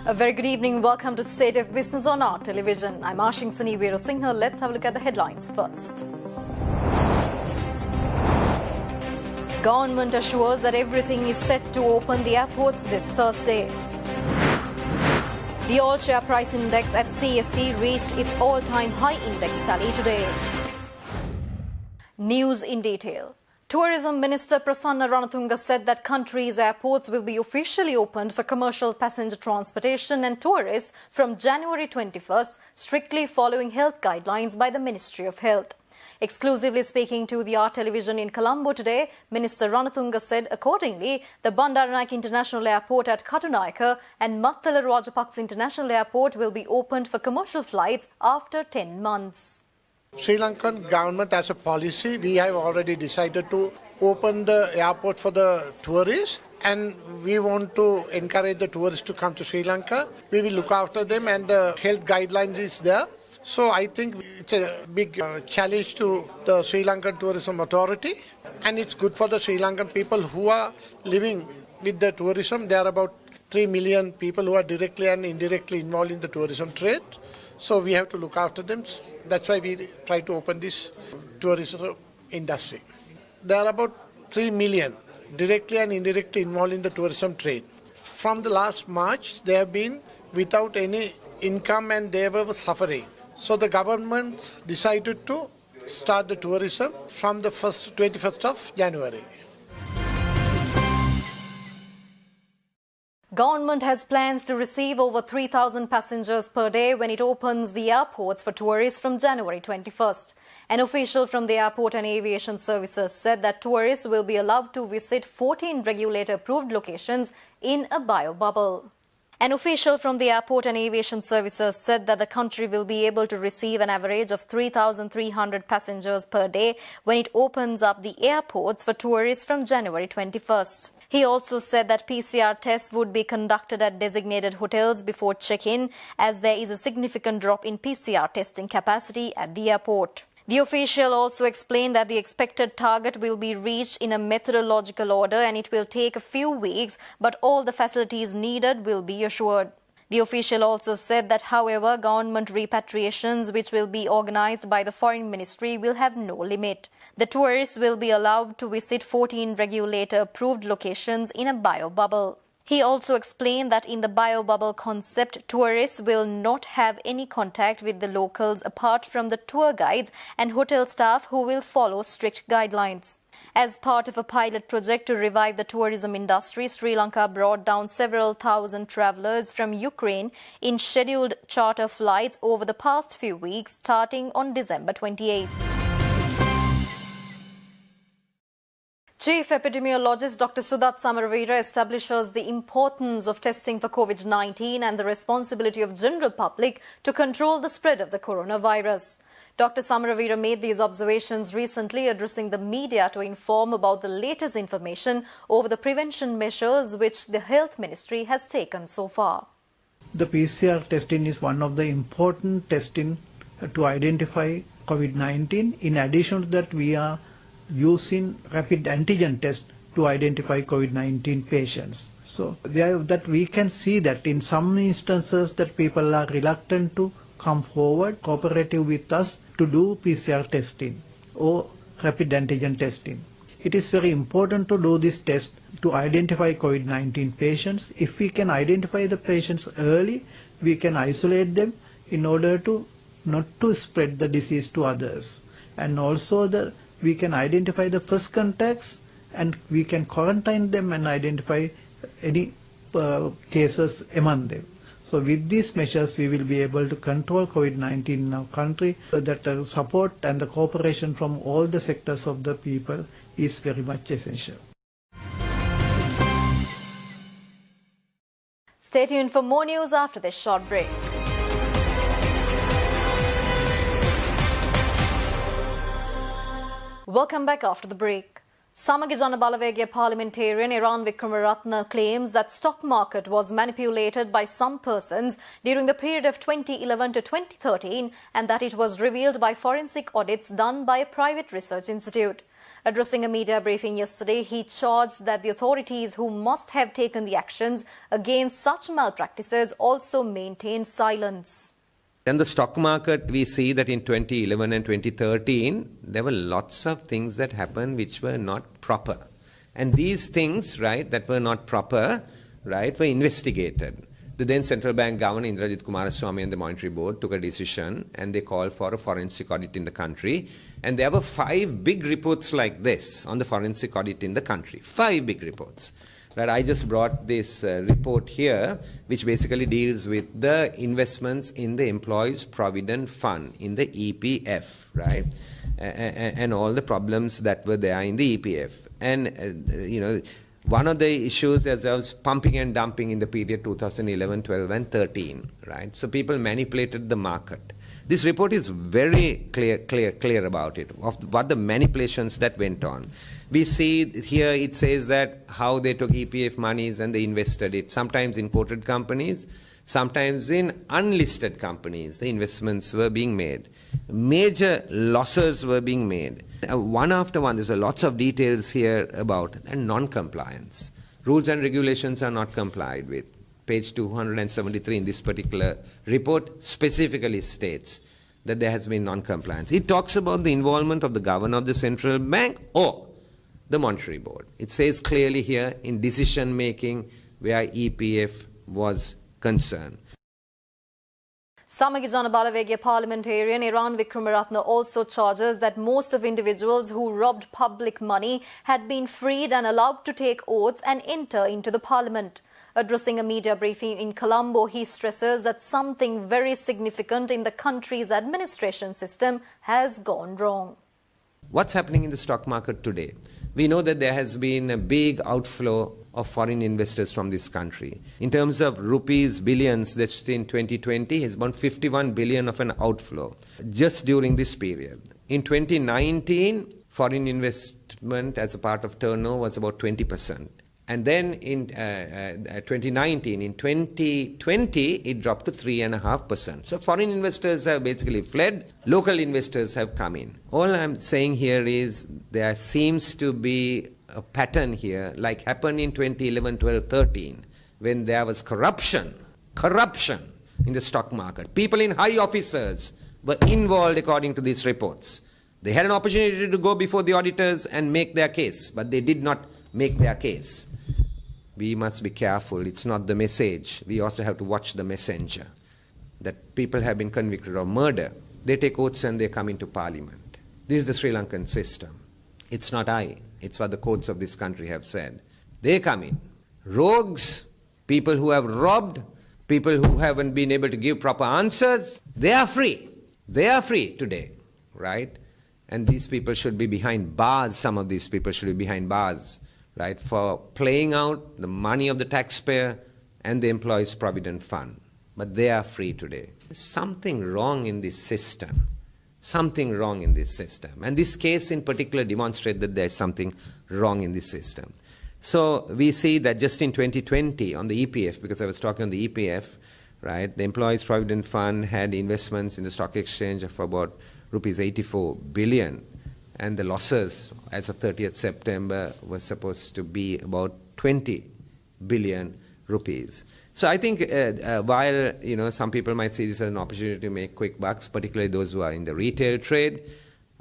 A very good evening. Welcome to State of Business on our television. I'm Ashing Sani Singh. Let's have a look at the headlines first. Government assures that everything is set to open the airports this Thursday. The all-share price index at CSE reached its all-time high index tally today. News in detail. Tourism Minister Prasanna Ranatunga said that country's airports will be officially opened for commercial passenger transportation and tourists from January 21st, strictly following health guidelines by the Ministry of Health. Exclusively speaking to the R Television in Colombo today, Minister Ranatunga said accordingly, the Bandaranaike International Airport at Katunayaka and Mattala Rajapaksa International Airport will be opened for commercial flights after 10 months. Sri Lankan government as a policy, we have already decided to open the airport for the tourists, and we want to encourage the tourists to come to Sri Lanka. We will look after them, and the health guidelines is there. So I think it's a big challenge to the Sri Lankan Tourism Authority, and it's good for the Sri Lankan people who are living with the tourism. There are about 3 million people who are directly and indirectly involved in the tourism trade. So we have to look after them. That's why we try to open this tourism industry. There are about 3 million directly and indirectly involved in the tourism trade. From the last March, they have been without any income and they were suffering. So the government decided to start the tourism from the 21st of January. Government has plans to receive over 3,000 passengers per day when it opens the airports for tourists from January 21st. An official from the Airport and Aviation Services said that tourists will be allowed to visit 14 regulator-approved locations in a bio-bubble. An official from the Airport and Aviation Services said that the country will be able to receive an average of 3,300 passengers per day when it opens up the airports for tourists from January 21st. He also said that PCR tests would be conducted at designated hotels before check-in, as there is a significant drop in PCR testing capacity at the airport. The official also explained that the expected target will be reached in a methodological order and it will take a few weeks, but all the facilities needed will be assured. The official also said that, however, government repatriations, which will be organized by the Foreign Ministry, will have no limit. The tourists will be allowed to visit 14 regulator-approved locations in a bio-bubble. He also explained that in the bio-bubble concept, tourists will not have any contact with the locals apart from the tour guides and hotel staff who will follow strict guidelines. As part of a pilot project to revive the tourism industry, Sri Lanka brought down several thousand travellers from Ukraine in scheduled charter flights over the past few weeks, starting on December 28th. Chief Epidemiologist Dr. Sudat Samaravira establishes the importance of testing for COVID-19 and the responsibility of general public to control the spread of the coronavirus. Dr. Samaravira made these observations recently addressing the media to inform about the latest information over the prevention measures which the Health Ministry has taken so far. The PCR testing is one of the important testing to identify COVID-19. In addition to that, we are using rapid antigen test to identify COVID-19 patients. So that we can see that in some instances that people are reluctant to come forward, cooperative with us to do PCR testing or rapid antigen testing. It is very important to do this test to identify COVID-19 patients. If we can identify the patients early, we can isolate them in order to not to spread the disease to others. And also we can identify the first contacts and we can quarantine them and identify any cases among them. So with these measures, we will be able to control COVID-19 in our country. That the support and the cooperation from all the sectors of the people is very much essential. Stay tuned for more news after this short break. Welcome back after the break. Samagi Jana Balawegaya parliamentarian Iran Vikramaratne claims that stock market was manipulated by some persons during the period of 2011 to 2013 and that it was revealed by forensic audits done by a private research institute. Addressing a media briefing yesterday, he charged that the authorities who must have taken the actions against such malpractices also maintained silence. In the stock market, we see that in 2011 and 2013, there were lots of things that happened which were not proper. And these things, right, that were not proper, right, were investigated. The then central bank governor, Indrajit Kumaraswamy, and the monetary board took a decision, and they called for a forensic audit in the country. And there were 5 big reports like this on the forensic audit in the country. 5 big reports. Right, I just brought this report here, which basically deals with the investments in the Employees Provident Fund, in the EPF, right, and all the problems that were there in the EPF. And, one of the issues was pumping and dumping in the period 2011, 12, and 13, right? So people manipulated the market. This report is very clear about it, of what the manipulations that went on. We see here it says that how they took EPF monies and they invested it, sometimes in quoted companies, sometimes in unlisted companies. The investments were being made. Major losses were being made. One after one, there's lots of details here about and non-compliance. Rules and regulations are not complied with. Page 273 in this particular report specifically states that there has been non-compliance. It talks about the involvement of the governor of the central bank or the monetary board. It says clearly here in decision-making where EPF was concerned. Samagi Janabalawegya parliamentarian Iran Vikramaratne also charges that most of individuals who robbed public money had been freed and allowed to take oaths and enter into the parliament. Addressing a media briefing in Colombo, he stresses that something very significant in the country's administration system has gone wrong. What's happening in the stock market today? We know that there has been a big outflow of foreign investors from this country. In terms of rupees billions, that's in 2020 has been 51 billion of an outflow just during this period. In 2019, foreign investment as a part of turnover was about 20%. And then in 2019, in 2020, it dropped to 3.5%. So foreign investors have basically fled. Local investors have come in. All I'm saying here is there seems to be a pattern here, like happened in 2011, 12, 13, when there was corruption in the stock market. People in high officers were involved according to these reports. They had an opportunity to go before the auditors and make their case, but they did not make their case. We must be careful. It's not the message. We also have to watch the messenger. That people have been convicted of murder. They take oaths and they come into parliament. This is the Sri Lankan system. It's not I. It's what the courts of this country have said. They come in. Rogues, people who have robbed, people who haven't been able to give proper answers, they are free. They are free today, right? And these people should be behind bars. Some of these people should be behind bars, right, for playing out the money of the taxpayer and the Employees Provident Fund. But they are free today. There's something wrong in this system. Something wrong in this system. And this case in particular demonstrates that there's something wrong in this system. So we see that just in 2020 on the EPF, because I was talking on the EPF, right, the Employees Provident Fund had investments in the stock exchange of about rupees 84 billion. And the losses as of 30th September were supposed to be about 20 billion rupees. So I think while some people might see this as an opportunity to make quick bucks, particularly those who are in the retail trade,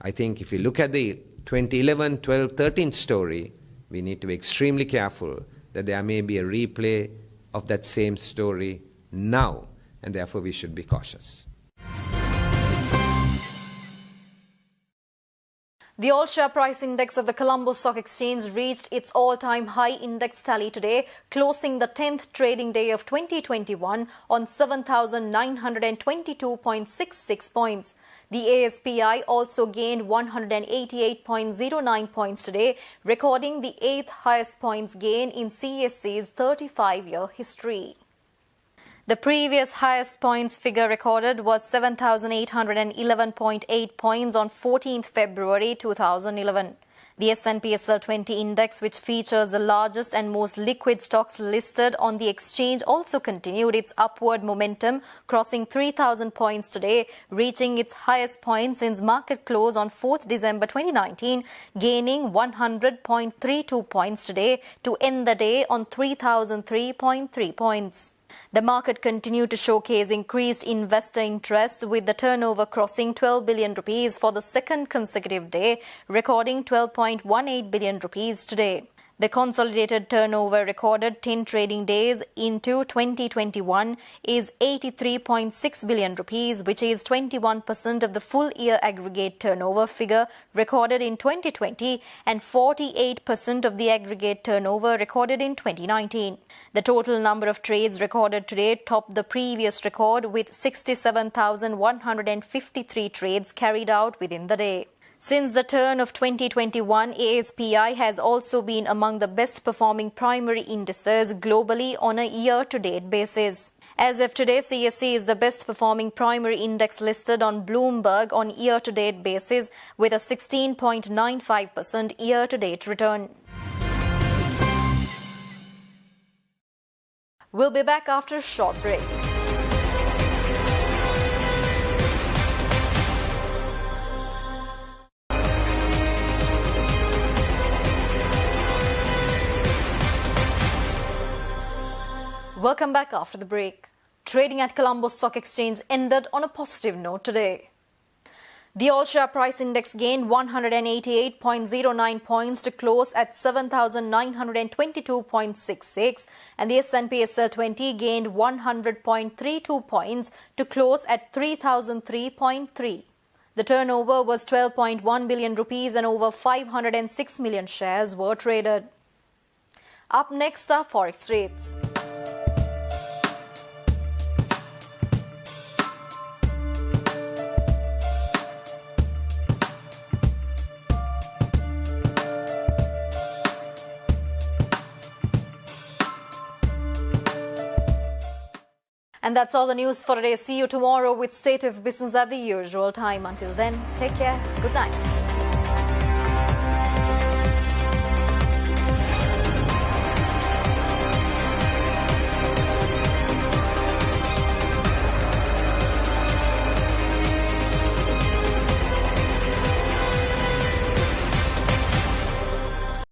I think if you look at the 2011, 12, 13 story, we need to be extremely careful that there may be a replay of that same story now, and therefore we should be cautious. The all-share price index of the Colombo Stock Exchange reached its all-time high index tally today, closing the 10th trading day of 2021 on 7,922.66 points. The ASPI also gained 188.09 points today, recording the 8th highest points gain in CSE's 35-year history. The previous highest points figure recorded was 7,811.8 points on 14th February 2011. The S&P SL 20 index, which features the largest and most liquid stocks listed on the exchange, also continued its upward momentum, crossing 3,000 points today, reaching its highest point since market close on 4th December 2019, gaining 100.32 points today to end the day on 3,003.3 points. The market continued to showcase increased investor interest, with the turnover crossing 12 billion rupees for the second consecutive day, recording 12.18 billion rupees today. The consolidated turnover recorded 10 trading days into 2021 is 83.6 billion rupees, which is 21% of the full year aggregate turnover figure recorded in 2020 and 48% of the aggregate turnover recorded in 2019. The total number of trades recorded today topped the previous record, with 67,153 trades carried out within the day. Since the turn of 2021, ASPI has also been among the best performing primary indices globally on a year-to-date basis. As of today, CSE is the best performing primary index listed on Bloomberg on year-to-date basis, with a 16.95% year-to-date return. We'll be back after a short break. Welcome back after the break. Trading at Colombo Stock Exchange ended on a positive note today. The all-share price index gained 188.09 points to close at 7,922.66, and the S&P SL 20 gained 100.32 points to close at 3,003.3. The turnover was 12.1 billion rupees and over 506 million shares were traded. Up next are forex rates. And that's all the news for today. See you tomorrow with State of Business at the usual time. Until then, take care. Good night.